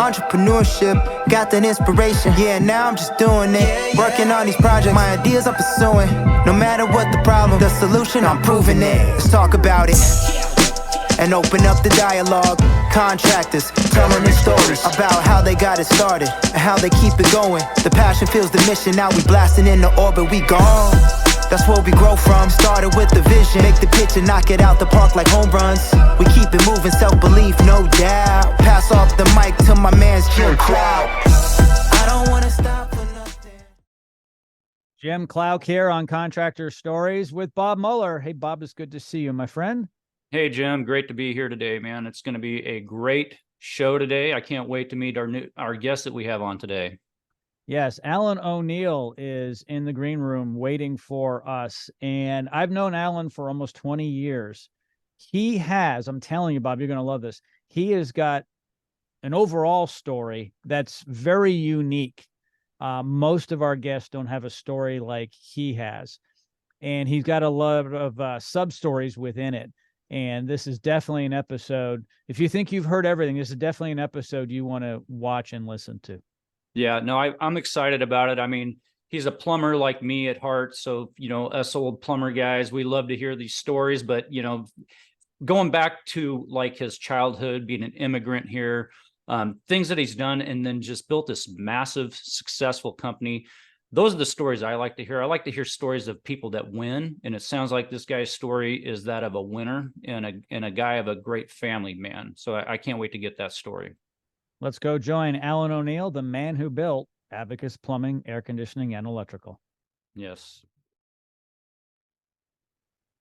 Entrepreneurship, got that inspiration. Yeah, now I'm just doing it. Working on these projects, my ideas I'm pursuing. No matter what the problem, the solution, I'm proving it. Let's talk about it and open up the dialogue. Contractors telling their stories about how they got it started and how they keep it going. The passion fuels the mission. Now we blasting into orbit, we gone. That's where we grow from. Started with the vision, make the pitch and knock it out the park like home runs. We keep it moving, self-belief, no doubt. Pass off the mic to my man's Jim Cloud. I don't wanna stop for nothing. Jim Cloud here on Contractor Stories with Bob Mueller. Hey, Bob, it's good to see you, my friend. Hey, Jim, great to be here today, man. It's going to be a great show today. I can't wait to meet our guest that we have on today. Yes, Alan O'Neill is in the green room waiting for us. And I've known Alan for almost 20 years. He has, I'm telling you, Bob, you're going to love this. He has got an overall story that's very unique. Most of our guests don't have a story like he has. And he's got a lot of sub-stories within it. And this is definitely an episode. If you think you've heard everything, this is definitely an episode you want to watch and listen to. Yeah, no, I'm excited about it. I mean, he's a plumber like me at heart. So, us old plumber guys, we love to hear these stories. But, going back to like his childhood, being an immigrant here, things that he's done, and then just built this massive, successful company. Those are the stories I like to hear. I like to hear stories of people that win. And it sounds like this guy's story is that of a winner and a guy of a great family, man. So I can't wait to get that story. Let's go join Alan O'Neill, the man who built Abacus Plumbing, Air Conditioning, and Electrical. Yes.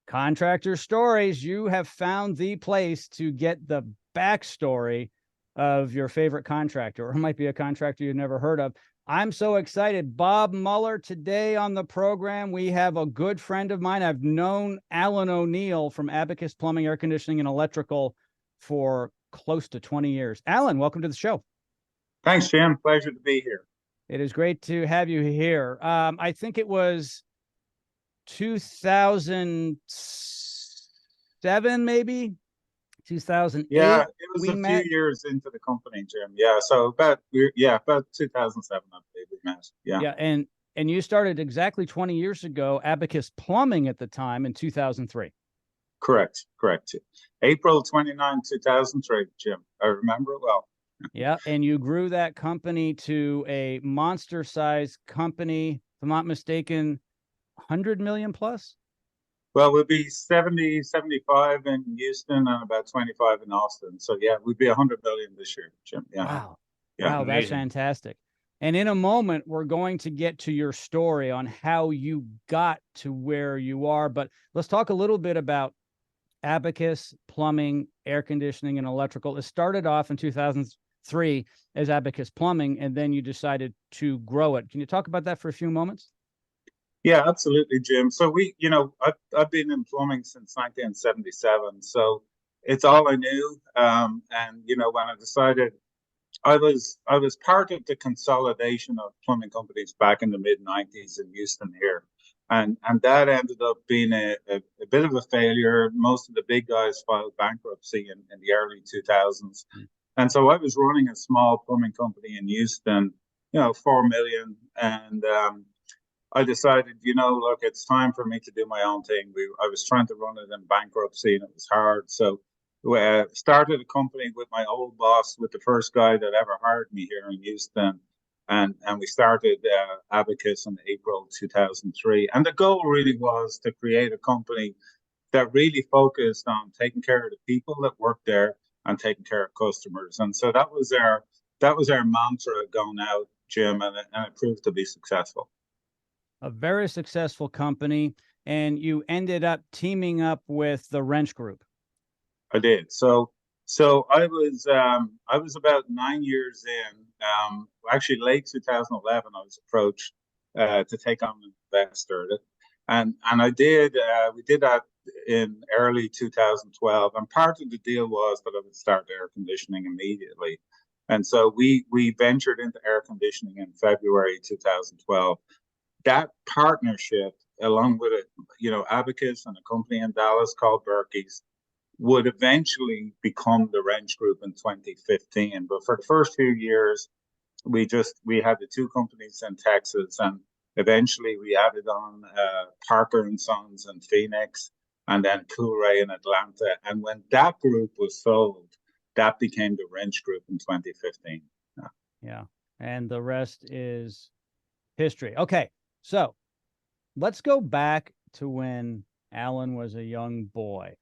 Contractor Stories, you have found the place to get the backstory of your favorite contractor, or it might be a contractor you've never heard of. I'm so excited. Bob Mueller today on the program. We have a good friend of mine. I've known Alan O'Neill from Abacus Plumbing, Air Conditioning, and Electrical for close to 20 years. Alan, welcome to the show. Thanks, Jim. Pleasure to be here. It is great to have you here. I think it was 2007, maybe 2008. Yeah, it was a few years into the company, Jim. Yeah, so about 2007, I believe we met. Yeah, and you started exactly 20 years ago, Abacus Plumbing at the time in 2003. Correct. April 29, 2003, Jim. I remember it well. Yeah, and you grew that company to a monster-sized company, if I'm not mistaken, 100 million plus? Well, we'll be 70, 75 in Houston and about 25 in Austin. So, yeah, we'd be 100 million this year, Jim. Yeah. Wow. Yeah. Wow, that's fantastic. And in a moment, we're going to get to your story on how you got to where you are. But let's talk a little bit about Abacus Plumbing, Air Conditioning, and Electrical. It started off in 2003 as Abacus Plumbing, and then you decided to grow it. Can you talk about that for a few moments? Yeah, absolutely, Jim. So I've been in plumbing since 1977. So it's all I knew. And when I decided, I was part of the consolidation of plumbing companies back in the mid-90s in Houston here. And that ended up being a bit of a failure. Most of the big guys filed bankruptcy in the early 2000s. And so I was running a small plumbing company in Houston, 4 million. And I decided, look, it's time for me to do my own thing. I was trying to run it in bankruptcy and it was hard. So we started a company with my old boss, with the first guy that ever hired me here in Houston. And we started Abacus in April 2003. And the goal really was to create a company that really focused on taking care of the people that work there and taking care of customers. And so that was our mantra going out, Jim, and it proved to be successful. A very successful company, and you ended up teaming up with the Wrench Group. I did. So I was about 9 years in. Actually, late 2011, I was approached to take on an investor, and I did. We did that in early 2012, and part of the deal was that I would start air conditioning immediately, and so we ventured into air conditioning in February 2012. That partnership, along with Abacus and a company in Dallas called Berkey's, would eventually become the Wrench Group in 2015. But for the first few years, we had the two companies in Texas, and eventually we added on Parker and Sons in Phoenix, and then Coolray in Atlanta. And when that group was sold, that became the Wrench Group in 2015. Yeah. And the rest is history. Okay. So let's go back to when Alan was a young boy.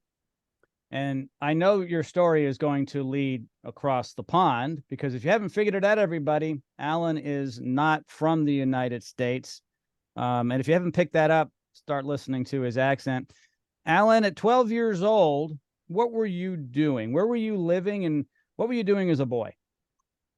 And I know your story is going to lead across the pond, because if you haven't figured it out, everybody, Alan is not from the United States. And if you haven't picked that up, start listening to his accent. Alan, at 12 years old, what were you doing? Where were you living, and what were you doing as a boy?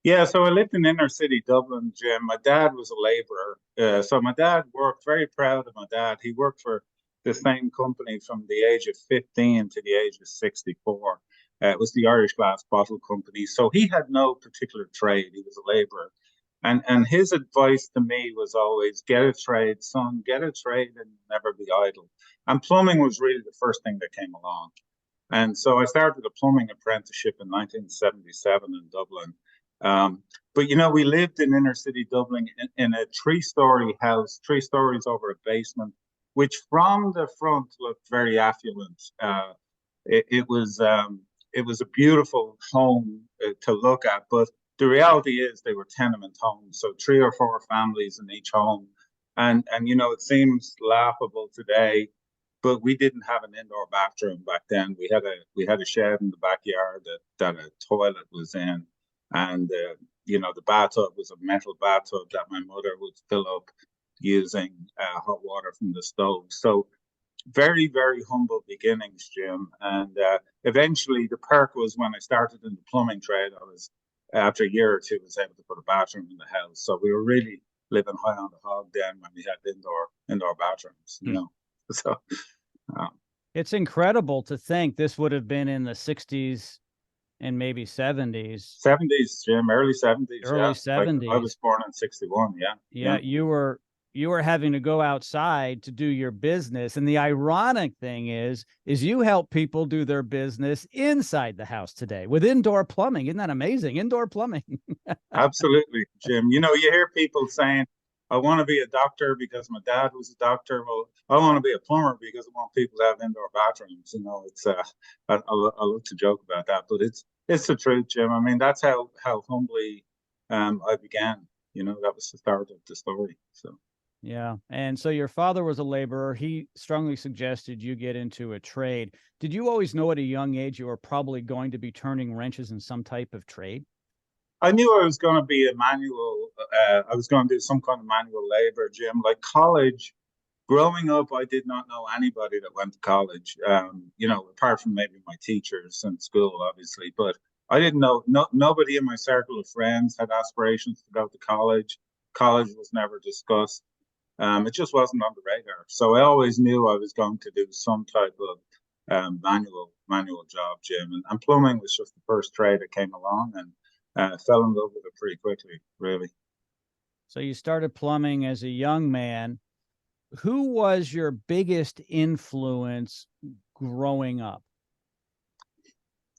Yeah, so I lived in inner city Dublin, Jim. My dad was a laborer. So my dad worked, very proud of my dad. He worked for the same company from the age of 15 to the age of 64. It was the Irish Glass Bottle Company. So he had no particular trade. He was a laborer. And his advice to me was always, get a trade, son, get a trade and never be idle. And plumbing was really the first thing that came along. And so I started a plumbing apprenticeship in 1977 in Dublin. But, you know, we lived in inner city Dublin in a 3-story house, 3 stories over a basement, which from the front looked very affluent. It was a beautiful home to look at, but the reality is they were tenement homes, so 3 or 4 families in each home. And you know, it seems laughable today, but we didn't have an indoor bathroom back then. We had a shed in the backyard that a toilet was in, and you know, the bathtub was a metal bathtub that my mother would fill up using hot water from the stove. So very, very humble beginnings, Jim. And eventually the perk was when I started in the plumbing trade, I was, after a year or two, was able to put a bathroom in the house. So we were really living high on the hog then when we had indoor bathrooms, you know. So it's incredible to think this would have been in the 60s and maybe 70s. 70s, Jim, early 70s. Early 70s. I was born in 61, yeah. You were having to go outside to do your business. And the ironic thing is you help people do their business inside the house today with indoor plumbing. Isn't that amazing? Indoor plumbing. Absolutely, Jim. You know, you hear people saying, I want to be a doctor because my dad was a doctor. Well, I want to be a plumber because I want people to have indoor bathrooms. You know, it's I love to joke about that, but it's the truth, Jim. I mean, that's how humbly I began. You know, that was the start of the story. So yeah. And so your father was a laborer. He strongly suggested you get into a trade. Did you always know at a young age you were probably going to be turning wrenches in some type of trade? I knew I was going to be a manual. I was going to do some kind of manual labor, Jim. Like college, growing up, I did not know anybody that went to college. You know, apart from maybe my teachers in school, obviously. But I didn't know. Nobody in my circle of friends had aspirations to go to college. College was never discussed. It just wasn't on the radar. So I always knew I was going to do some type of manual job, Jim. And plumbing was just the first trade that came along, and fell in love with it pretty quickly, really. So you started plumbing as a young man. Who was your biggest influence growing up?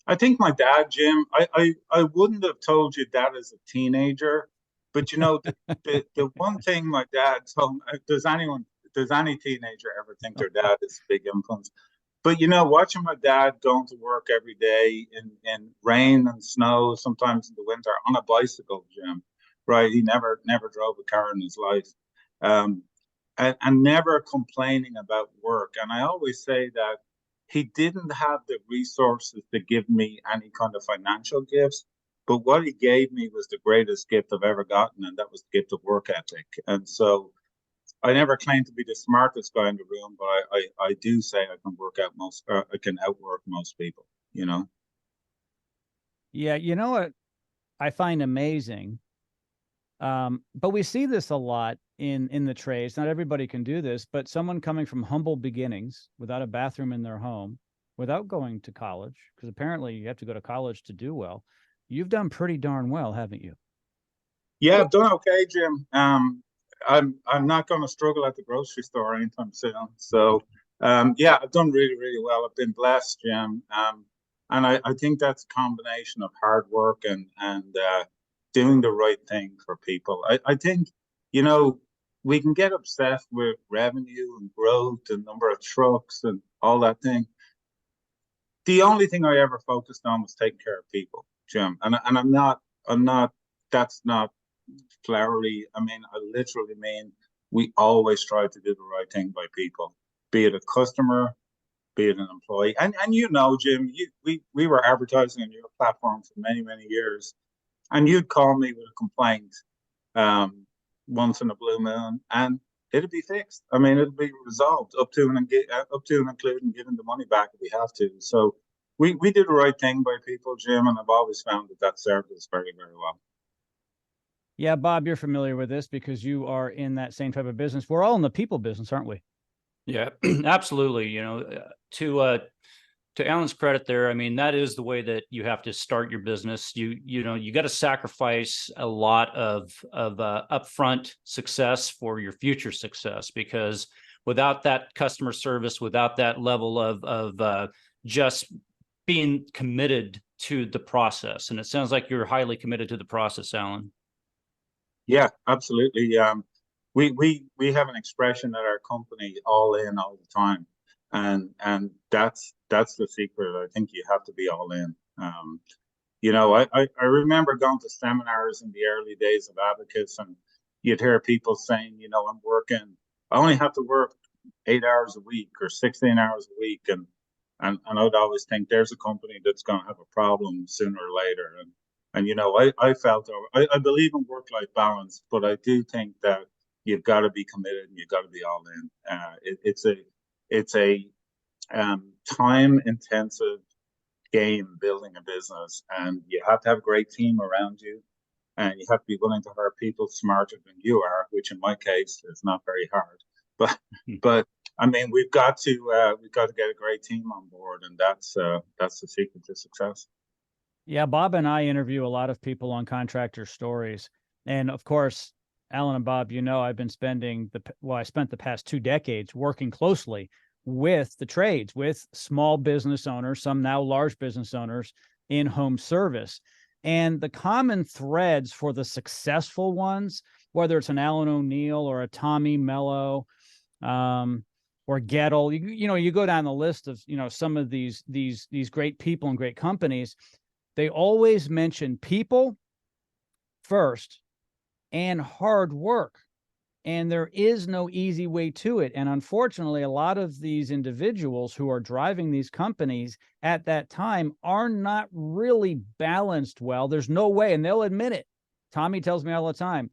I think my dad, Jim. I wouldn't have told you that as a teenager, but you know, the one thing my dad told me, does any teenager ever think their dad is a big influence? But you know, watching my dad going to work every day in rain and snow, sometimes in the winter, on a bicycle, Jim, right? He never drove a car in his life, and never complaining about work. And I always say that he didn't have the resources to give me any kind of financial gifts, but what he gave me was the greatest gift I've ever gotten, and that was the gift of work ethic. And so I never claimed to be the smartest guy in the room, but I do say I can outwork most people, you know? Yeah. You know what I find amazing? But we see this a lot in the trades. Not everybody can do this, but someone coming from humble beginnings without a bathroom in their home, without going to college, because apparently you have to go to college to do well. You've done pretty darn well, haven't you? Yeah, I've done okay, Jim. I'm not going to struggle at the grocery store anytime soon. So, yeah, I've done really, really well. I've been blessed, Jim. And I think that's a combination of hard work and doing the right thing for people. I think, you know, we can get obsessed with revenue and growth and number of trucks and all that thing. The only thing I ever focused on was taking care of people, Jim. And I'm not, that's not flowery. I mean, I literally mean we always try to do the right thing by people, be it a customer, be it an employee. And you know, Jim, we were advertising on your platform for many, many years. And you'd call me with a complaint once in a blue moon, and it'll be fixed. I mean, it'll be resolved up to and including giving the money back if we have to. So we do the right thing by people, Jim, and I've always found that served us very, very well. Yeah, Bob, you're familiar with this because you are in that same type of business. We're all in the people business, aren't we? Yeah, absolutely. You know, to Alan's credit there, I mean, that is the way that you have to start your business. You know, you got to sacrifice a lot of upfront success for your future success, because without that customer service, without that level of just being committed to the process, and it sounds like you're highly committed to the process, Alan. Yeah, absolutely. We have an expression at our company, all in all the time. And that's the secret. I think you have to be all in. You know, I remember going to seminars in the early days of Abacus, and you'd hear people saying, you know, I only have to work 8 hours a week or 16 hours a week. And I'd always think there's a company that's going to have a problem sooner or later. And you know, I believe in work-life balance, but I do think that you've got to be committed and you've got to be all in. It's a time-intensive game building a business, and you have to have a great team around you, and you have to be willing to hire people smarter than you are, which in my case is not very hard. But I mean, we've got to get a great team on board, and that's the secret to success. Yeah, Bob and I interview a lot of people on Contractor Stories. And of course, Alan and Bob, you know, I spent the past 2 decades working closely with the trades, with small business owners, some now large business owners in home service. And the common threads for the successful ones, whether it's an Alan O'Neill or a Tommy Mello, or Gettle, you know, you go down the list of, you know, some of these great people and great companies. They always mention people first and hard work. And there is no easy way to it. And unfortunately, a lot of these individuals who are driving these companies at that time are not really balanced well. There's no way, and they'll admit it. Tommy tells me all the time,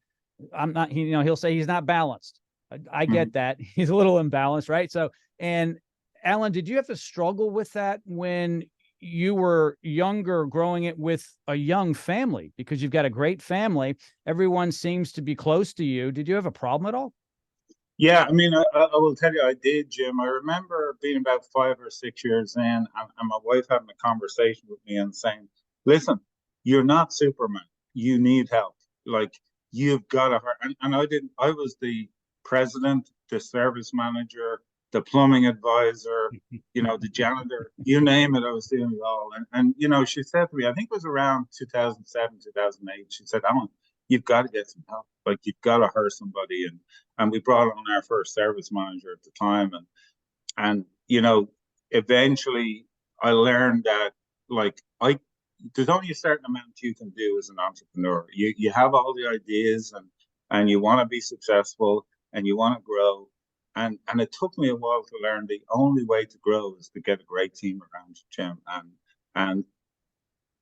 he'll say he's not balanced. I get that. He's a little imbalanced, right? So, and Alan, did you have to struggle with that when you were younger, growing it with a young family, because you've got a great family? Everyone seems to be close to you. Did you have a problem at all? Yeah, I mean, I will tell you, I did, Jim. I remember being about 5 or 6 years in, and my wife having a conversation with me and saying, listen, you're not Superman. You need help. Like, you've got to hire. And I was the president, the service manager, the plumbing advisor, you know, the janitor, you name it, I was doing it all. And you know, she said to me, I think it was around 2007, 2008, she said, Alan, you've got to get some help. Like, you've got to hire somebody. And we brought on our first service manager at the time. And you know, eventually I learned that, like, there's only a certain amount you can do as an entrepreneur. You have all the ideas, and you want to be successful, and you want to grow. And it took me a while to learn the only way to grow is to get a great team around you, Jim. And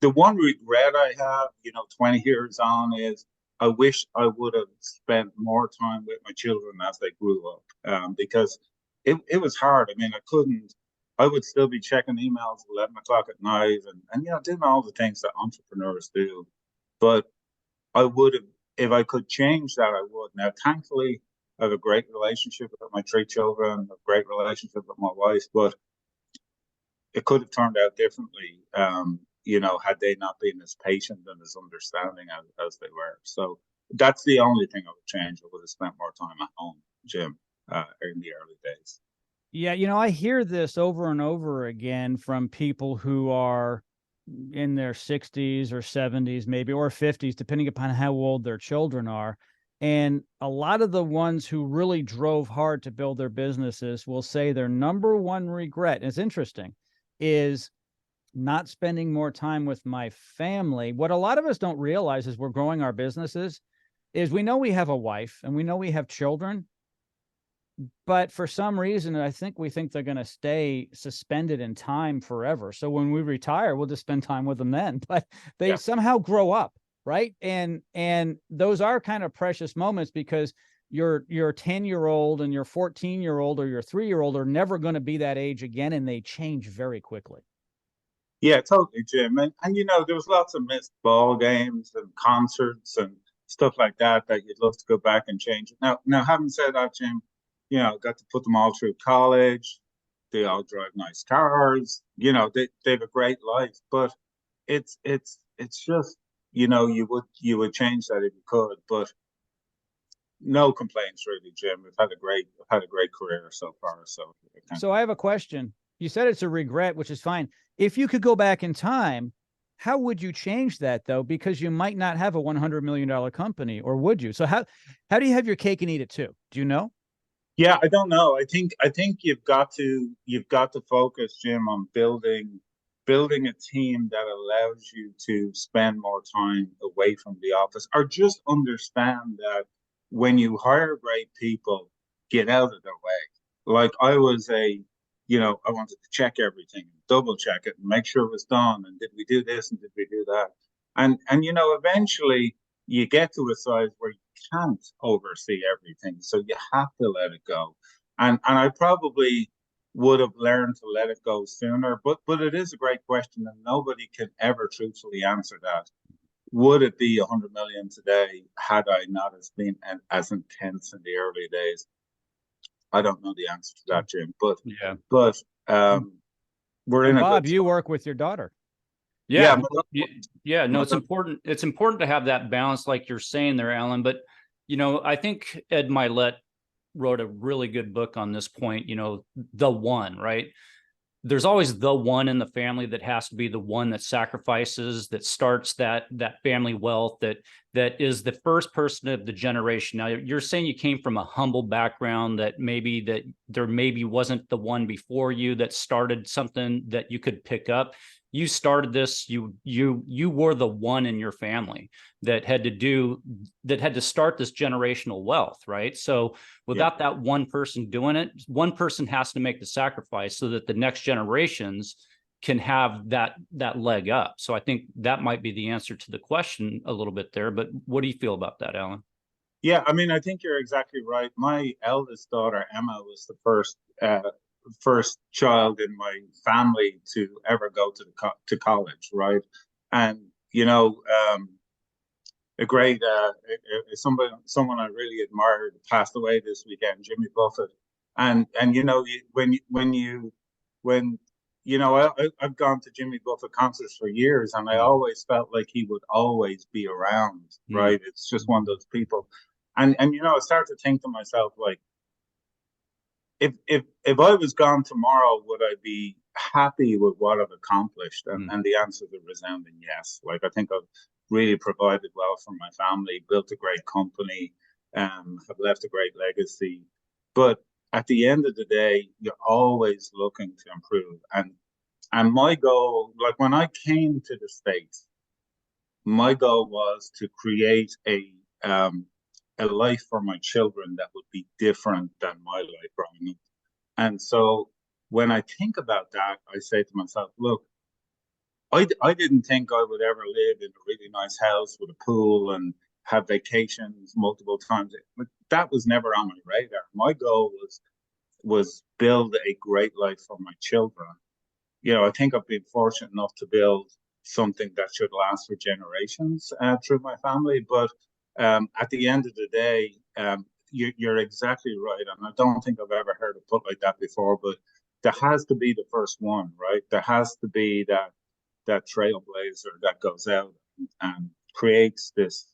the one regret I have, you know, 20 years on, is I wish I would have spent more time with my children as they grew up, because it was hard. I mean, I would still be checking emails at 11 o'clock at night and you know, doing all the things that entrepreneurs do. But I would have, if I could change that, I would. Now, thankfully, I have a great relationship with my 3 children, a great relationship with my wife, but it could have turned out differently, you know, had they not been as patient and as understanding as they were. So that's the only thing I would change. I would have spent more time at home, Jim, in the early days. Yeah, you know, I hear this over and over again from people who are in their 60s or 70s, maybe, or 50s, depending upon how old their children are. And a lot of the ones who really drove hard to build their businesses will say their number one regret, and it's interesting, is not spending more time with my family. What a lot of us don't realize as we're growing our businesses is we know we have a wife and we know we have children, but for some reason, I think we think they're going to stay suspended in time forever. So when we retire, we'll just spend time with them then, but they somehow grow up. Right. And those are kind of precious moments, because your 10-year-old and your 14-year-old or your 3-year-old are never going to be that age again. And they change very quickly. Yeah, totally, Jim. And you know, there was lots of missed ball games and concerts and stuff like that you'd love to go back and change. Now, having said that, Jim, you know, got to put them all through college. They all drive nice cars. You know, they have a great life. But it's just, you know, you would change that if you could. But no complaints, really, Jim. We've had a great career so far. So I have a question. You said it's a regret, which is fine. If you could go back in time, how would you change that, though? Because you might not have a $100 million company, or would you? So how do you have your cake and eat it too? Do you know? Yeah, I don't know. I think you've got to focus, Jim, on building a team that allows you to spend more time away from the office, or just understand that when you hire great people, get out of their way. Like I was I wanted to check everything, double check it, and make sure it was done. And did we do this and did we do that? And you know, eventually you get to a size where you can't oversee everything, so you have to let it go. And I probably would have learned to let it go sooner. But it is a great question, and nobody can ever truthfully answer that. Would it be 100 million today had I not been as intense in the early days? I don't know the answer to that, Jim. But we're in a Bob, good you work with your daughter. Yeah. No, it's important. It's important to have that balance, like you're saying there, Alan. But, you know, I think Ed Milet wrote a really good book on this point, you know, the one, right? There's always the one in the family that has to be the one that sacrifices, that starts that family wealth, that is the first person of the generation. Now, you're saying you came from a humble background, that there wasn't the one before you that started something that you could pick up. You started this, you were the one in your family that had to start this generational wealth, right? So without that one person doing it, one person has to make the sacrifice so that the next generations can have that leg up. So I think that might be the answer to the question a little bit there. But what do you feel about that, Alan? Yeah, I mean, I think you're exactly right. My eldest daughter, Emma, was the first child in my family to ever go to college, right? And you know, a great someone I really admired passed away this weekend, Jimmy Buffett. And you know, I've gone to Jimmy Buffett concerts for years, and I always felt like he would always be around, right? It's just one of those people. And you know, I started to think to myself, like, if I was gone tomorrow, would I be happy with what I've accomplished? And the answer is a resounding yes. Like, I think I've really provided well for my family, built a great company, have left a great legacy. But at the end of the day, you're always looking to improve. And my goal, like when I came to the States, my goal was to create a life for my children that would be different than my life growing up. And so when I think about that, I say to myself, look, I didn't think I would ever live in a really nice house with a pool and have vacations multiple times. But that was never on my radar. My goal was build a great life for my children. You know, I think I've been fortunate enough to build something that should last for generations through my family. But at the end of the day, you're exactly right. And I don't think I've ever heard it put like that before, but there has to be the first one, right? There has to be that trailblazer that goes out and creates this,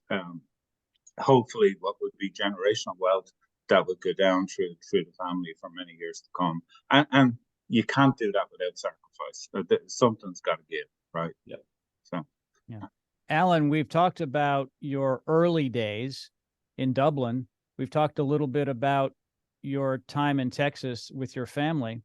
hopefully what would be generational wealth that would go down through the family for many years to come. And you can't do that without sacrifice. Something's got to give, right? Yeah. Alan, we've talked about your early days in Dublin. We've talked a little bit about your time in Texas with your family.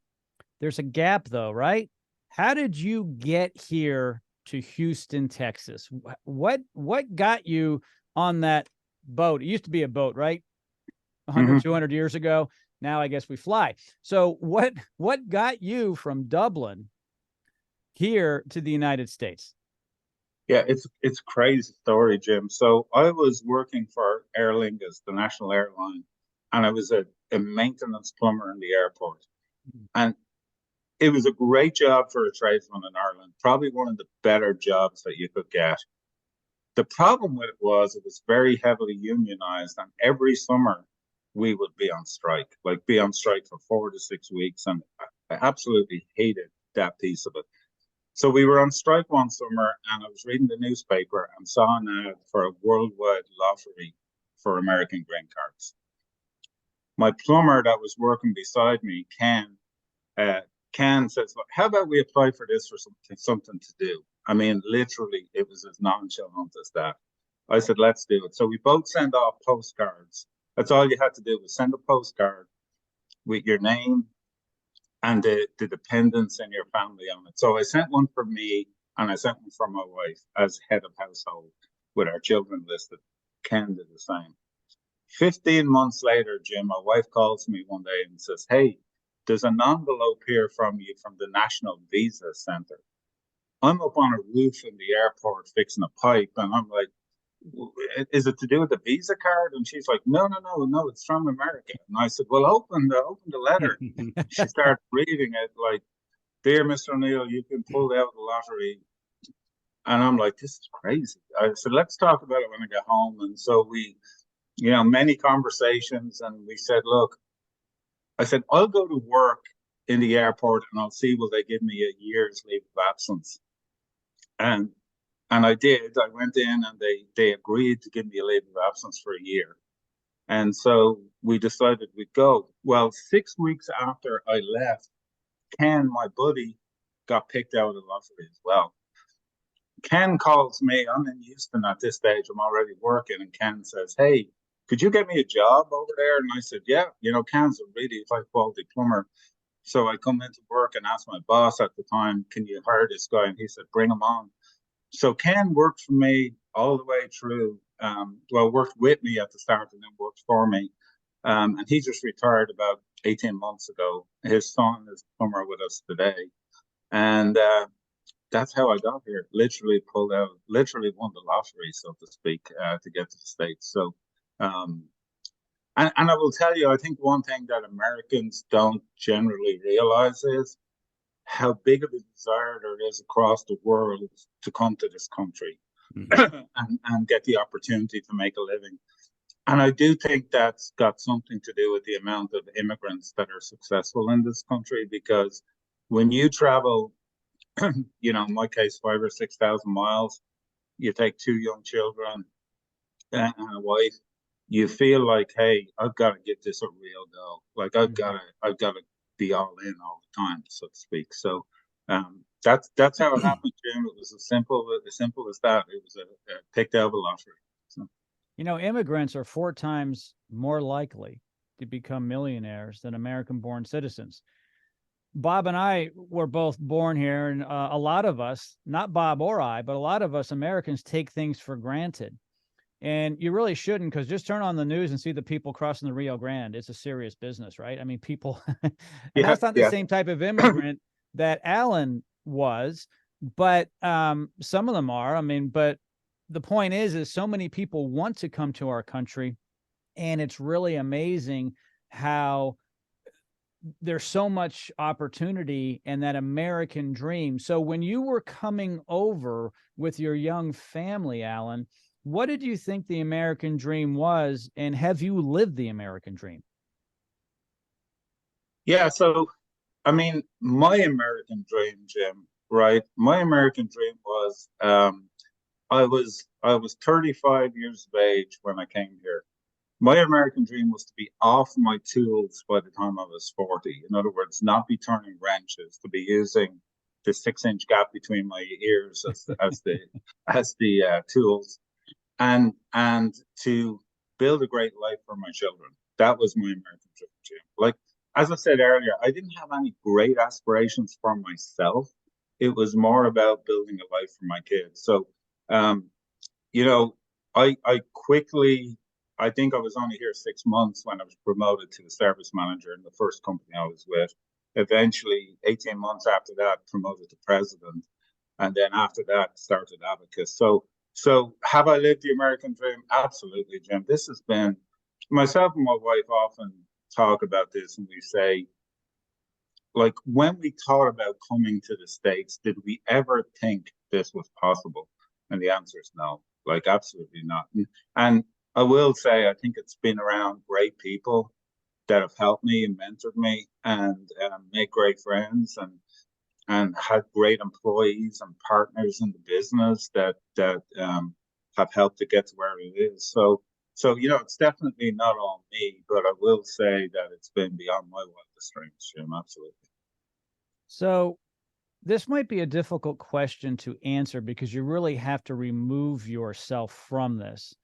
There's a gap though, right? How did you get here to Houston, Texas? What got you on that boat? It used to be a boat, right? 100, 200 years ago. Now I guess we fly. So what got you from Dublin here to the United States? Yeah, it's a crazy story, Jim. So I was working for Aer Lingus, the national airline, and I was a maintenance plumber in the airport. And it was a great job for a tradesman in Ireland, probably one of the better jobs that you could get. The problem with it was very heavily unionized, and every summer we would be on strike, like be on strike for 4 to 6 weeks. And I absolutely hated that piece of it. So we were on strike one summer, and I was reading the newspaper and saw an ad for a worldwide lottery for American green cards. My plumber that was working beside me, Ken says, "Look, how about we apply for this for something to do?" I mean, literally, it was as nonchalant as that. I said, "Let's do it." So we both sent off postcards. That's all you had to do was send a postcard with your name and the dependents in your family on it. So I sent one for me, and I sent one for my wife as head of household with our children listed. Ken did the same. 15 months later, Jim, my wife calls me one day and says, "Hey, there's an envelope here from you from the National Visa Center." I'm up on a roof in the airport fixing a pipe, and I'm like, "Is it to do with the Visa card?" And she's like, "No, it's from America." And I said, "Well, open the letter." She started reading it like, "Dear Mr. O'Neill, you've been pulled out of the lottery." And I'm like, "This is crazy." I said, "Let's talk about it when I get home." And so we, many conversations, and we said, "Look," I said, "I'll go to work in the airport and I'll see will they give me a year's leave of absence." And I did. I went in and they agreed to give me a leave of absence for a year. And so we decided we'd go. Well, 6 weeks after I left, Ken, my buddy, got picked out of the lottery as well. Ken calls me. I'm in Houston at this stage. I'm already working. And Ken says, "Hey, could you get me a job over there?" And I said, "Yeah, Ken's a really high quality plumber." So I come into work and asked my boss at the time, "Can you hire this guy?" And he said, "Bring him on." So Ken worked for me all the way through. Worked with me at the start and then worked for me. And he just retired about 18 months ago. His son is a plumber with us today. And that's how I got here. Literally won the lottery, so to speak, to get to the States. So, and I will tell you, I think one thing that Americans don't generally realize is how big of a desire there is across the world to come to this country and get the opportunity to make a living. And I do think that's got something to do with the amount of immigrants that are successful in this country, because when you travel, in my case, 5,000 or 6,000 miles, you take 2 young children and a wife, you feel like, hey, I've got to give this a real go. Like I've got to be all in all the time, so to speak. So that's how it happened, Jim. It was as simple as that. It was a picked out of a lottery. So. Immigrants are 4 times more likely to become millionaires than American-born citizens. Bob and I were both born here, and a lot of us, not Bob or I, but a lot of us Americans take things for granted. And you really shouldn't, because just turn on the news and see the people crossing the Rio Grande. It's a serious business, right? I mean, people, and that's not the same type of immigrant that Alan was, but some of them are. I mean, but the point is so many people want to come to our country, and it's really amazing how there's so much opportunity and that American dream. So when you were coming over with your young family, Alan, what did you think the American dream was, and have you lived the American dream? Yeah, so I mean, my American dream, Jim, right? My American dream was I was 35 years of age when I came here. My American dream was to be off my tools by the time I was 40. In other words, not be turning wrenches, to be using the 6-inch gap between my ears as the tools, and to build a great life for my children. That was my American dream, Jim. Like, as I said earlier, I didn't have any great aspirations for myself. It was more about building a life for my kids. So, you know, I quickly, I think I was only here 6 months when I was promoted to the service manager in the first company I was with. Eventually, 18 months after that, promoted to president. And then after that, started Abacus. So have I lived the American dream? Absolutely, Jim. This has been, myself and my wife often talk about this, and we say, like, when we thought about coming to the States, did we ever think this was possible? And the answer is no, like, absolutely not. And I will say, I think it's been around great people that have helped me and mentored me, and made great friends, and had great employees and partners in the business that have helped to get to where it is. So it's definitely not all me, but I will say that it's been beyond my wildest dreams, Jim. Absolutely. So this might be a difficult question to answer because you really have to remove yourself from this.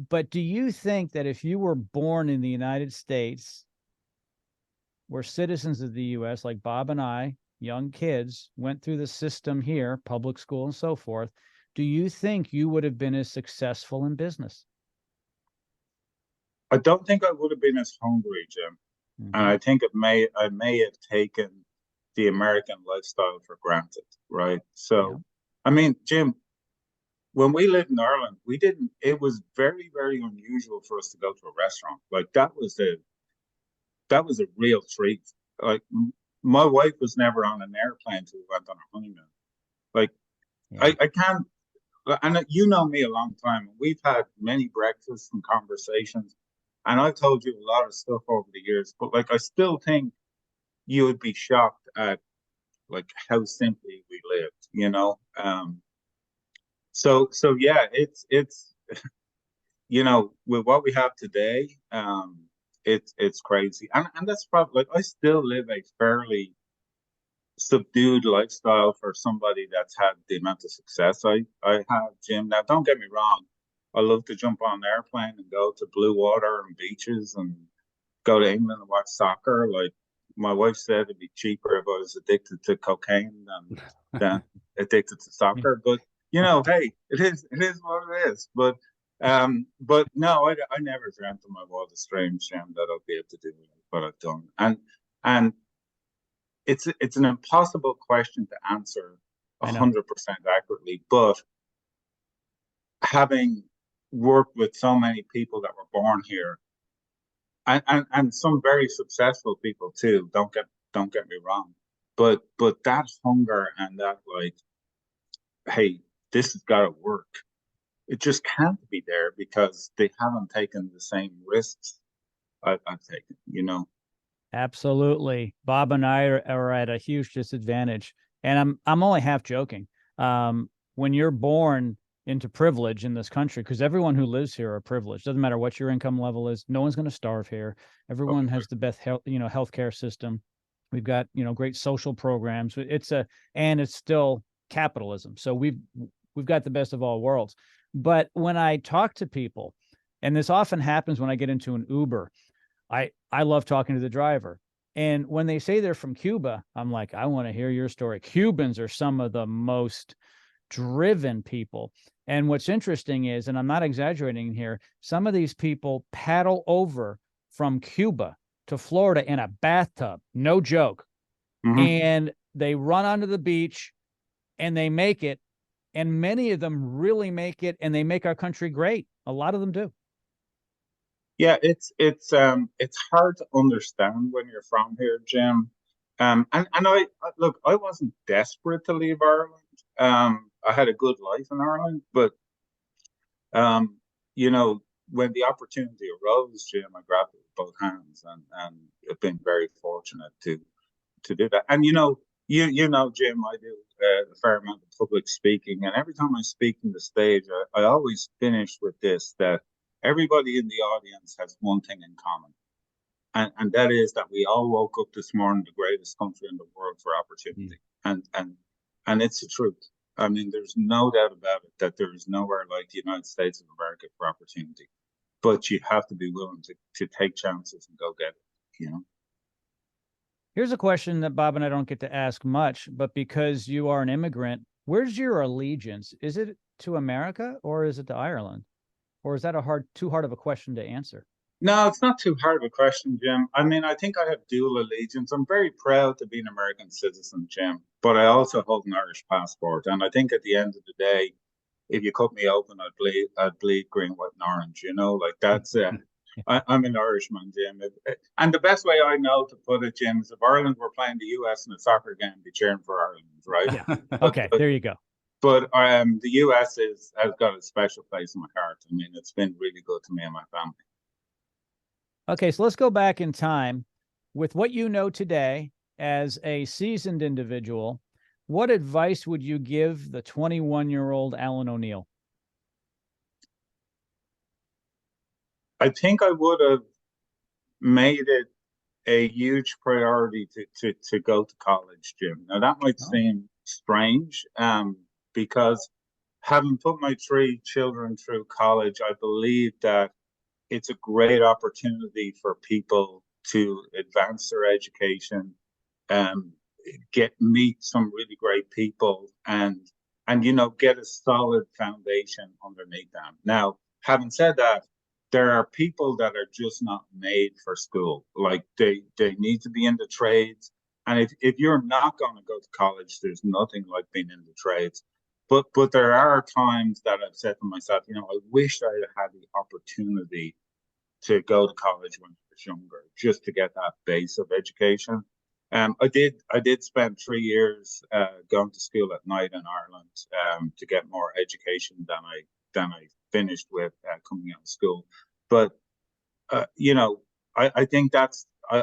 But do you think that if you were born in the United States, were citizens of the U.S., like Bob and I, young kids, went through the system here, public school and so forth, do you think you would have been as successful in business? I don't think I would have been as hungry, Jim. Mm-hmm. And I think I may have taken the American lifestyle for granted, right? So, yeah. I mean, Jim, when we lived in Ireland, it was very, very unusual for us to go to a restaurant. Like, that was a real treat. Like, my wife was never on an airplane until we went on a honeymoon. Like, yeah. I can't, and you know me a long time. We've had many breakfasts and conversations, and I've told you a lot of stuff over the years, but like, I still think you would be shocked at like how simply we lived, you know? So yeah, it's, with what we have today, it's crazy. And that's probably, like, I still live a fairly subdued lifestyle for somebody that's had the amount of success I have, Jim. Now, don't get me wrong. I love to jump on an airplane and go to blue water and beaches and go to England and watch soccer. Like, my wife said, it'd be cheaper if I was addicted to cocaine than addicted to soccer. But, hey, it is what it is. But no, I never dreamt of my wildest dreams, Jim, that I'll be able to do what I've done. And it's an impossible question to answer 100% accurately, but having worked with so many people that were born here, and some very successful people too, don't get me wrong, but that hunger and that, like, hey, this has got to work, it just can't be there because they haven't taken the same risks I've taken, Absolutely. Bob and I are at a huge disadvantage, and I'm only half joking. When you're born into privilege in this country, because everyone who lives here are privileged, doesn't matter what your income level is, no one's going to starve here. Everyone has the best healthcare system. We've got, great social programs. And it's still capitalism. So we've got the best of all worlds. But when I talk to people, and this often happens when I get into an Uber, I love talking to the driver. And when they say they're from Cuba, I'm like, I want to hear your story. Cubans are some of the most driven people. And what's interesting is, and I'm not exaggerating here, some of these people paddle over from Cuba to Florida in a bathtub. No joke. Mm-hmm. And they run onto the beach and they make it. And many of them really make it, and they make our country great. A lot of them do. Yeah, it's hard to understand when you're from here, Jim. And I look, I wasn't desperate to leave Ireland. I had a good life in Ireland, but when the opportunity arose, Jim, I grabbed it with both hands, and I've been very fortunate to do that. And Jim, I do a fair amount of public speaking, and every time I speak on the stage, I always finish with this, that everybody in the audience has one thing in common. And that is that we all woke up this morning the greatest country in the world for opportunity. And it's the truth. I mean, there's no doubt about it that there is nowhere like the United States of America for opportunity. But you have to be willing to take chances and go get it, you know? Here's a question that Bob and I don't get to ask much, but because you are an immigrant, where's your allegiance? Is it to America or is it to Ireland? Or is that too hard of a question to answer? No, it's not too hard of a question, Jim. I mean, I think I have dual allegiance. I'm very proud to be an American citizen, Jim, but I also hold an Irish passport. And I think at the end of the day, if you cut me open, I'd bleed green, white, and orange. You know, like that's I'm an Irishman, Jim. And the best way I know to put it, Jim, is if Ireland were playing the US in a soccer game, be cheering for Ireland, right? Yeah. Okay, there you go. But the US has got a special place in my heart. I mean, it's been really good to me and my family. Okay, so let's go back in time. With what you know today as a seasoned individual, what advice would you give the 21-year-old Alan O'Neill? I think I would have made it a huge priority to go to college, Jim. Now that might seem strange, because having put my 3 children through college, I believe that it's a great opportunity for people to advance their education, meet some really great people, and you know, get a solid foundation underneath them. Now, having said that, there are people that are just not made for school. Like they need to be in the trades. And if you're not going to go to college, there's nothing like being in the trades. But there are times that I've said to myself, you know, I wish I had the opportunity to go to college when I was younger, just to get that base of education. I did spend 3 years going to school at night in Ireland to get more education than I finished with coming out of school. But you know, I think I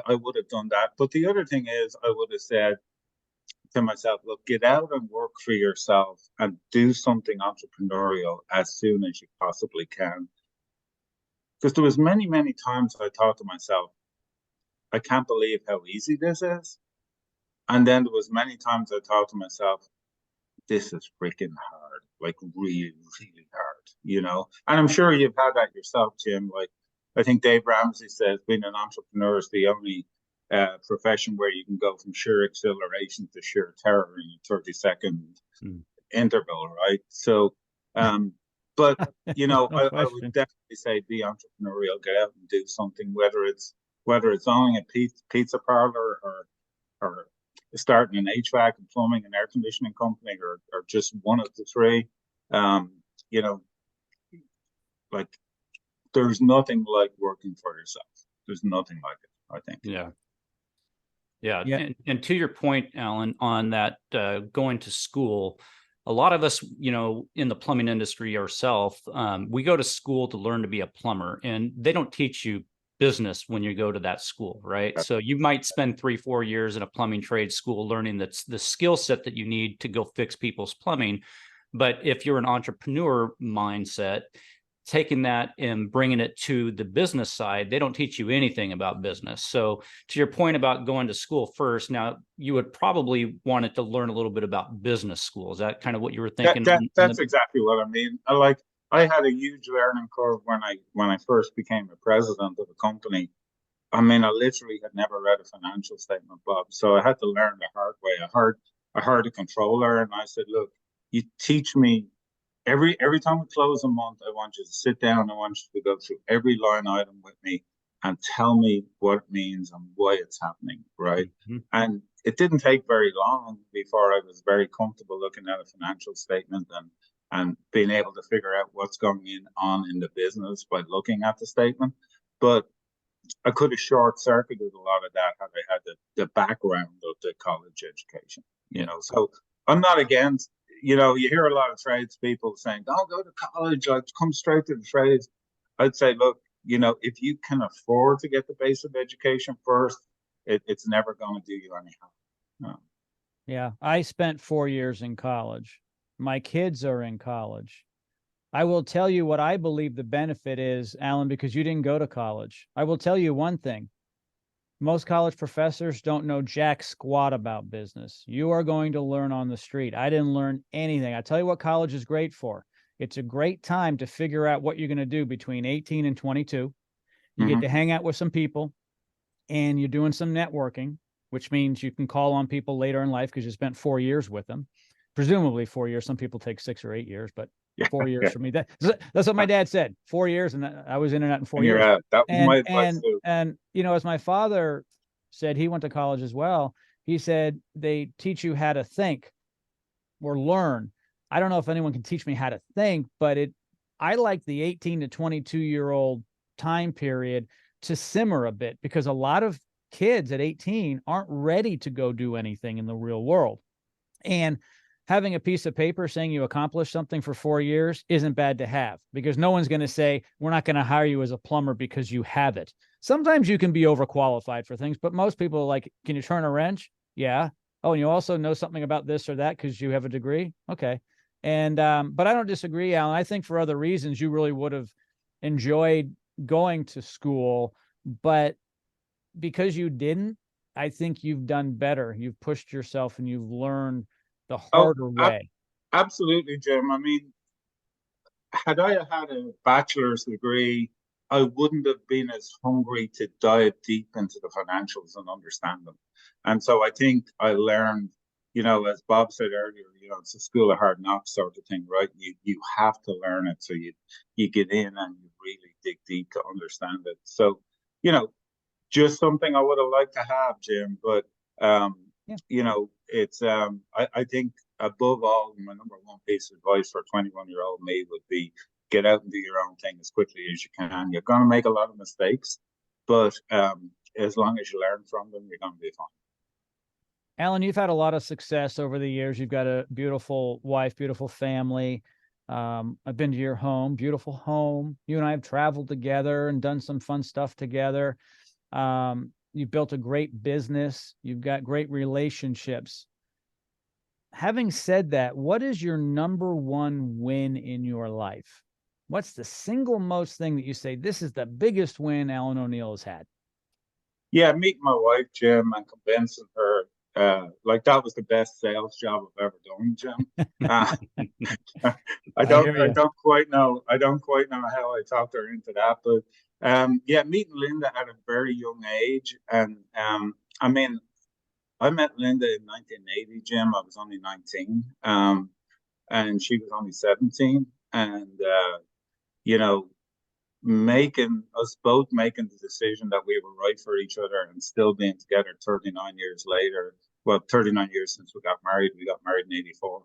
would have done that. But the other thing is, I would have said to myself, look, get out and work for yourself and do something entrepreneurial as soon as you possibly can. Because there was many times I thought to myself, I can't believe how easy this is. And then there was many times I thought to myself, this is freaking hard, like really hard, you know? And I'm sure you've had that yourself, Jim. Like, I think Dave Ramsey says being an entrepreneur is the only profession where you can go from sheer exhilaration to sheer terror in a 30-second interval, right? So, but, you know, I would definitely say be entrepreneurial, get out and do something, whether it's owning a pizza parlor or starting an HVAC and plumbing and air conditioning company, or just one of the 3. You know, like there's nothing like working for yourself. There's nothing like it, I think. Yeah. And to your point, Alan, on that going to school, a lot of us, you know, in the plumbing industry ourselves, we go to school to learn to be a plumber, and they don't teach you business when you go to that school, right? So you might spend 3-4 years in a plumbing trade school learning that's the skill set that you need to go fix people's plumbing. But if you're an entrepreneur mindset, taking that and bringing it to the business side, they don't teach you anything about business. So to your point about going to school first, now you would probably want it to learn a little bit about business school. Is that kind of what you were thinking? That's exactly what I mean. I had a huge learning curve when I first became a president of a company. I mean, I literally had never read a financial statement, Bob. So I had to learn the hard way. I hired a controller, and I said, look, you teach me every time we close a month, I want you to sit down. I want you to go through every line item with me and tell me what it means and why it's happening, right? Mm-hmm. And it didn't take very long before I was very comfortable looking at a financial statement and being able to figure out what's going on in the business by looking at the statement. But I could have short-circuited a lot of that had I had the background of the college education, you know. So I'm not against, you know, you hear a lot of tradespeople saying, don't go to college, like come straight to the trades. I'd say, look, you know, if you can afford to get the basic education first, it's never going to do you any harm. No. Yeah, I spent 4 years in college. My kids are in college. I will tell you what I believe the benefit is, Alan, because you didn't go to college. I will tell you one thing. Most college professors don't know jack squat about business. You are going to learn on the street. I didn't learn anything. I tell you what college is great for. It's a great time to figure out what you're going to do between 18 and 22. You get to hang out with some people, and you're doing some networking, which means you can call on people later in life because you spent 4 years with them. Presumably 4 years. Some people take 6 or 8 years, but 4 years for me. That's what my dad said. 4 years, and I was in and out in 4 years. That was my advice too. And you know, as my father said, he went to college as well. He said they teach you how to think or learn. I don't know if anyone can teach me how to think, but I like the 18 to 22-year-old time period to simmer a bit, because a lot of kids at 18 aren't ready to go do anything in the real world. And having a piece of paper saying you accomplished something for 4 years isn't bad to have, because no one's going to say, we're not going to hire you as a plumber because you have it. Sometimes you can be overqualified for things, but most people are like, can you turn a wrench? Yeah. Oh, and you also know something about this or that because you have a degree. Okay. And, but I don't disagree, Alan. I think for other reasons, you really would have enjoyed going to school, but because you didn't, I think you've done better. You've pushed yourself and you've learned the harder way. Absolutely, Jim. I mean, had I had a bachelor's degree, I wouldn't have been as hungry to dive deep into the financials and understand them. And so I think I learned, you know, as Bob said earlier, you know, it's a school of hard knocks sort of thing, right? You have to learn it. So you get in and you really dig deep to understand it. So, you know, just something I would have liked to have, Jim, but you know, it's I think above all, my number one piece of advice for 21-year-old me would be get out and do your own thing as quickly as you can. You're going to make a lot of mistakes, but as long as you learn from them, you're going to be fine. Alan, you've had a lot of success over the years. You've got a beautiful wife, beautiful family. I've been to your home, beautiful home. You and I have traveled together and done some fun stuff together. You've built a great business. You've got great relationships. Having said that, what is your number one win in your life? What's the single most thing that you say, this is the biggest win Alan O'Neill has had? Yeah, meeting my wife, Jim, and convincing her, like that was the best sales job I've ever done, Jim. I don't quite know how I talked her into that, but yeah, meeting Linda at a very young age, and I mean, I met Linda in 1980, Jim. I was only 19, and she was only 17, and you know, us both making the decision that we were right for each other and still being together 39 years later. Well, 39 years since we got married. We got married in 84.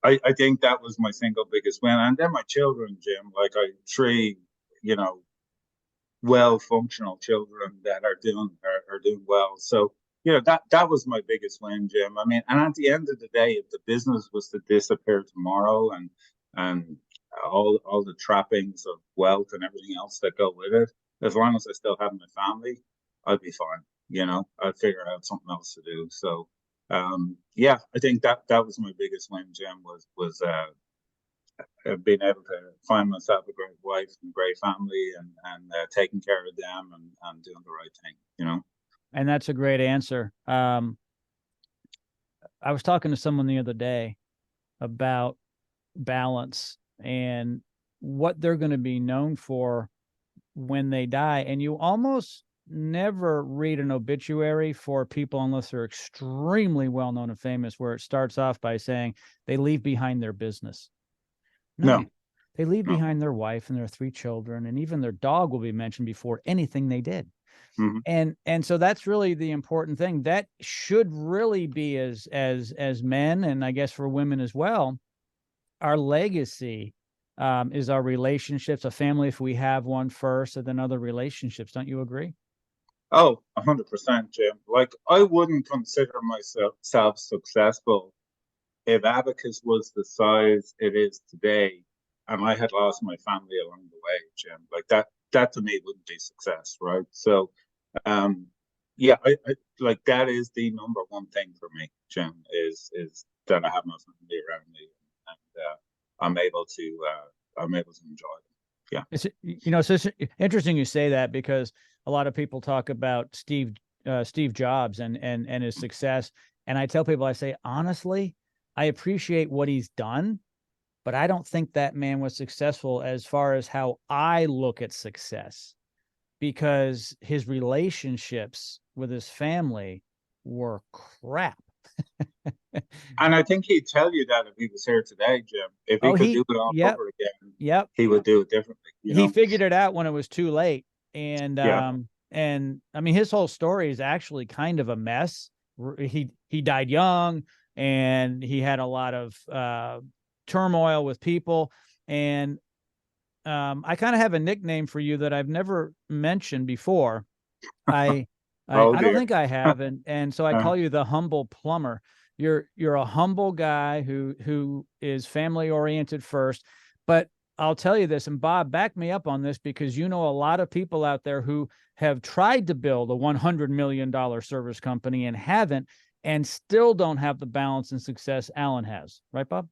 I think that was my single biggest win. And then my children, Jim, like I three, you know, well-functional children that are doing well. So, you know, that was my biggest win, Jim. I mean, and at the end of the day, if the business was to disappear tomorrow and all the trappings of wealth and everything else that go with it, as long as I still have my family, I'd be fine. You know, I'd figure out something else to do. So, yeah, I think that was my biggest win, Jim, was being able to find myself a great wife and a great family and taking care of them and doing the right thing, you know. And that's a great answer. I was talking to someone the other day about balance and what they're going to be known for when they die. And you almost never read an obituary for people unless they're extremely well-known and famous, where it starts off by saying they leave behind their business. No. They leave behind their wife and their 3 children, and even their dog will be mentioned before anything they did. And so that's really the important thing. That should really be as men, and I guess for women as well, our legacy is our relationships, a family if we have one first, and then other relationships. Don't you agree? Oh, 100%, Jim. Like, I wouldn't consider myself successful if Abacus was the size it is today and I had lost my family along the way, Jim. Like that to me wouldn't be success, right? So, yeah, I like that is the number one thing for me, Jim, is that I have my family around me and I'm able to enjoy them. Yeah. It's, you know, so it's interesting you say that, because a lot of people talk about Steve Jobs and his success. And I tell people, I say, honestly, I appreciate what he's done, but I don't think that man was successful as far as how I look at success, because his relationships with his family were crap. And I think he'd tell you that if he was here today, Jim. If he Oh, could do it all yep, over again, yep. he would do it differently. He figured it out when it was too late. And Yeah. and I mean, his whole story is actually kind of a mess. He died young, and he had a lot of turmoil with people. And I kind of have a nickname for you that I've never mentioned before. I Oh I don't dear. think I have, and so I Uh, call you the humble plumber. You're a humble guy who is family oriented first. But I'll tell you this, and Bob, back me up on this, because you know a lot of people out there who have tried to build a $100 million service company and haven't, and still don't have the balance and success Alan has. Right, Bob?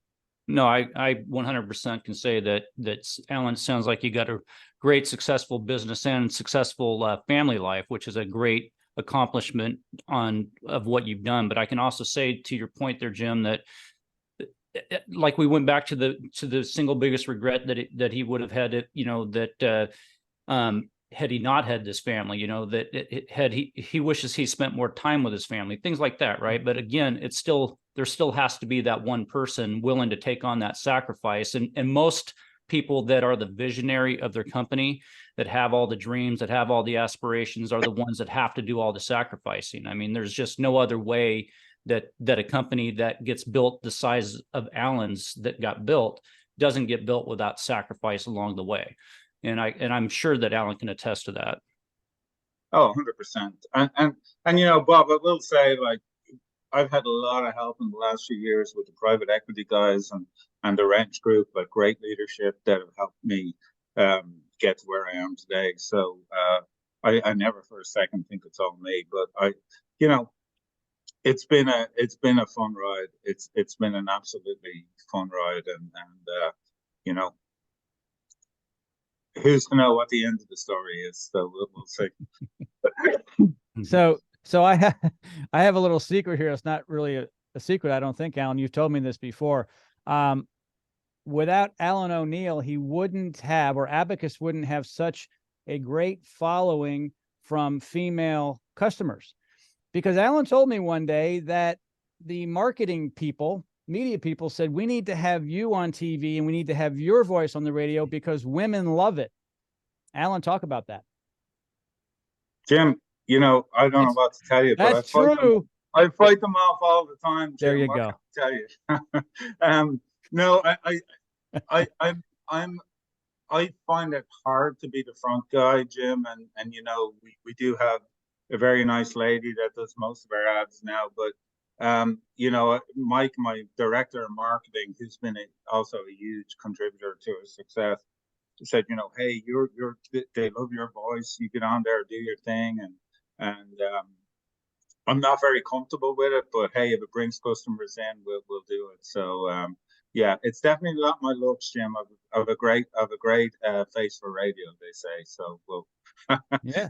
No, I 100% can say that Alan, sounds like you got a great successful business and successful family life, which is a great accomplishment of what you've done. But I can also say, to your point there, Jim, that like we went back to the single biggest regret that he would have had, it, had he not had this family, had he wishes he spent more time with his family, things like that, right? But again, there still has to be that one person willing to take on that sacrifice, and most people that are the visionary of their company, that have all the dreams, that have all the aspirations, are the ones that have to do all the sacrificing. I mean, there's just no other way that a company that gets built the size of Allen's that got built doesn't get built without sacrifice along the way. And I'm sure that Alan can attest to that. Oh, 100%. And Bob, I will say, like, I've had a lot of help in the last few years with the private equity guys and the Wrench Group, like great leadership that have helped me get to where I am today. So I never for a second think it's all me, but it's been a fun ride. It's been an absolutely fun ride, and you know, who's to know what the end of the story is? So we'll see. So I have a little secret here. It's not really a secret, I don't think, Alan. You've told me this before. Without Alan O'Neill, he wouldn't have, or Abacus wouldn't have, such a great following from female customers. Because Alan told me one day that the marketing people, media people, said, we need to have you on TV and we need to have your voice on the radio because women love it. Alan, talk about that. Jim, I don't know what to tell you, but That's true. I fight them off all the time, Jim. There you go. Tell you. No, I find it hard to be the front guy, Jim, and we do have a very nice lady that does most of our ads now, but Mike, my director of marketing, who's been also a huge contributor to our success, said, hey, they love your voice. You get on there, do your thing, and I'm not very comfortable with it, but hey, if it brings customers in, we'll do it. So yeah, it's definitely not my looks, Jim. Of a great face for radio, they say. So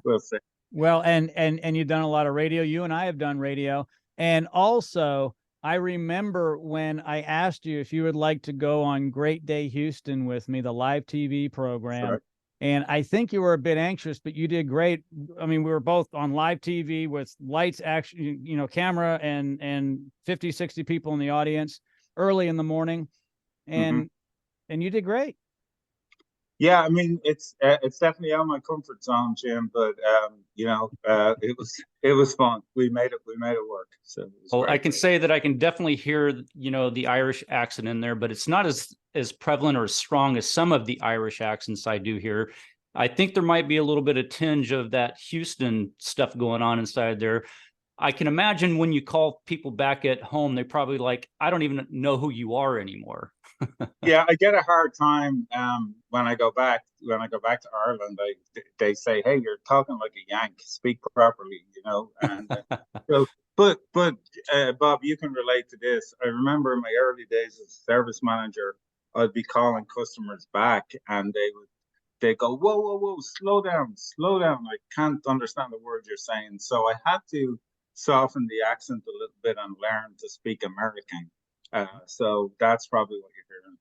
we'll see. Well, and you've done a lot of radio. You and I have done radio. And also, I remember when I asked you if you would like to go on Great Day Houston with me, the live TV program. Sure. And I think you were a bit anxious, but you did great. I mean, we were both on live TV with lights, action, camera, and 50, 60 people in the audience early in the morning. And you did great. Yeah, I mean, it's definitely out of my comfort zone, Jim. But it was fun. We made it work. So I can say that I can definitely hear the Irish accent in there, but it's not as prevalent or as strong as some of the Irish accents I do hear. I think there might be a little bit of tinge of that Houston stuff going on inside there. I can imagine when you call people back at home, they probably like, I don't even know who you are anymore. Yeah, I get a hard time when I go back to Ireland. They say, "Hey, you're talking like a Yank. Speak properly," And so, but Bob, you can relate to this. I remember in my early days as a service manager, I'd be calling customers back, and they go, whoa, whoa, whoa, slow down, slow down. I can't understand the words you're saying. So I had to soften the accent a little bit and learn to speak American. So that's probably what you're hearing.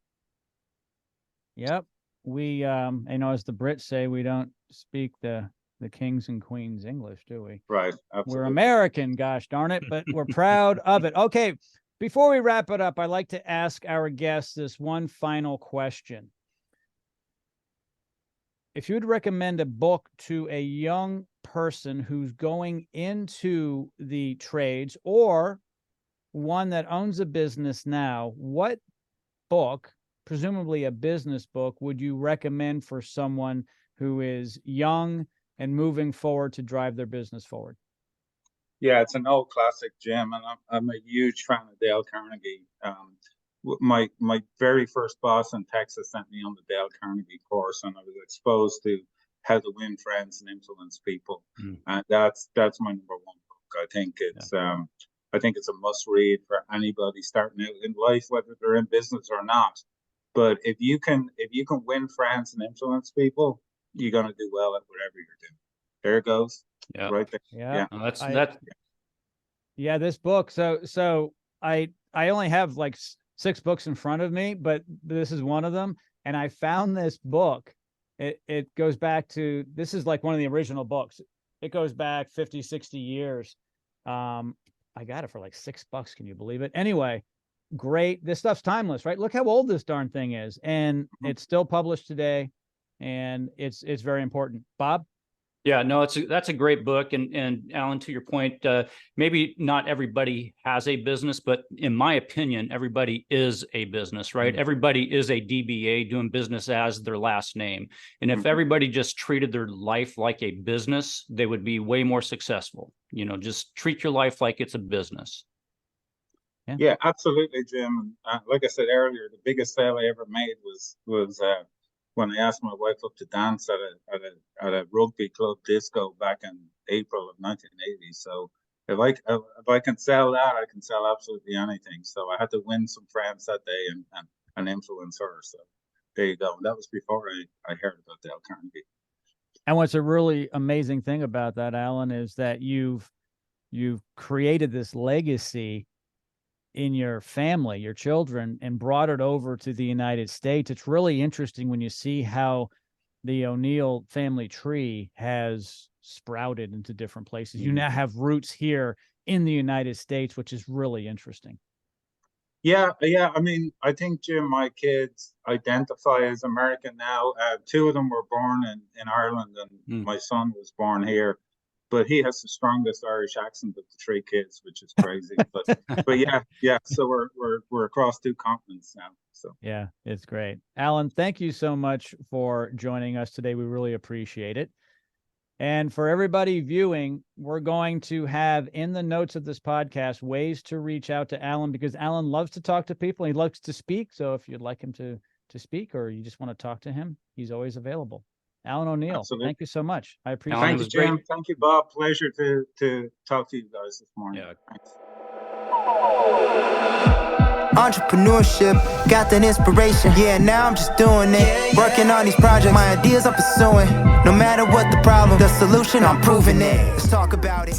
Yep. We, as the Brits say, we don't speak the kings and queens English, do we? Right. Absolutely. We're American, gosh darn it, but we're proud of it. Okay. Before we wrap it up, I'd like to ask our guests this one final question. If you would recommend a book to a young person who's going into the trades or one that owns a business now, what book, presumably a business book, would you recommend for someone who is young and moving forward to drive their business forward? Yeah, it's an old classic, Jim, and I'm a huge fan of Dale Carnegie. My very first boss in Texas sent me on the Dale Carnegie course, and I was exposed to how to win friends and influence people. And that's my number one book. I think it's a must read for anybody starting out in life, whether they're in business or not. But if you can win friends and influence people, you're gonna do well at whatever you're doing. There it goes. Yeah. Right there. Yeah. No, that's Yeah, this book. So I only have like 6 books in front of me, but this is one of them. And I found this book. It goes back to, this is like one of the original books. It goes back 50, 60 years. I got it for like $6. Can you believe it? Anyway, great. This stuff's timeless, right? Look how old this darn thing is. And it's still published today. And it's very important. Bob? Yeah, no, that's a great book. And Alan, to your point, maybe not everybody has a business, but in my opinion, everybody is a business, right? Everybody is a DBA, doing business as their last name. And if everybody just treated their life like a business, they would be way more successful. Just treat your life like it's a business. Yeah, absolutely, Jim. Like I said earlier, the biggest sale I ever made was when I asked my wife up to dance at a rugby club disco back in April of 1980. So if I can sell that, I can sell absolutely anything. So I had to win some friends that day and influence her. So there you go. And that was before I heard about Dale Carnegie. And what's a really amazing thing about that, Alan, is that you've created this legacy in your family, your children, and brought it over to the United States. It's really interesting when you see how the O'Neill family tree has sprouted into different places. You now have roots here in the United States, which is really interesting. Yeah. I mean, I think, Jim, my kids identify as American now. 2 of them were born in Ireland, and my son was born here. But he has the strongest Irish accent of the 3 kids, which is crazy. but yeah. So we're across 2 continents now. So yeah, it's great. Alan, thank you so much for joining us today. We really appreciate it. And for everybody viewing, we're going to have in the notes of this podcast ways to reach out to Alan, because Alan loves to talk to people. He loves to speak. So if you'd like him to speak, or you just want to talk to him, he's always available. Alan O'Neill, thank you so much. I appreciate it. Thank you, Jim. Thank you, Bob. Pleasure to talk to you guys this morning. Yeah. Thanks. Entrepreneurship, got that inspiration. Yeah, now I'm just doing it. Working on these projects, my ideas I'm pursuing. No matter what the problem, the solution, I'm proving it. Let's talk about it.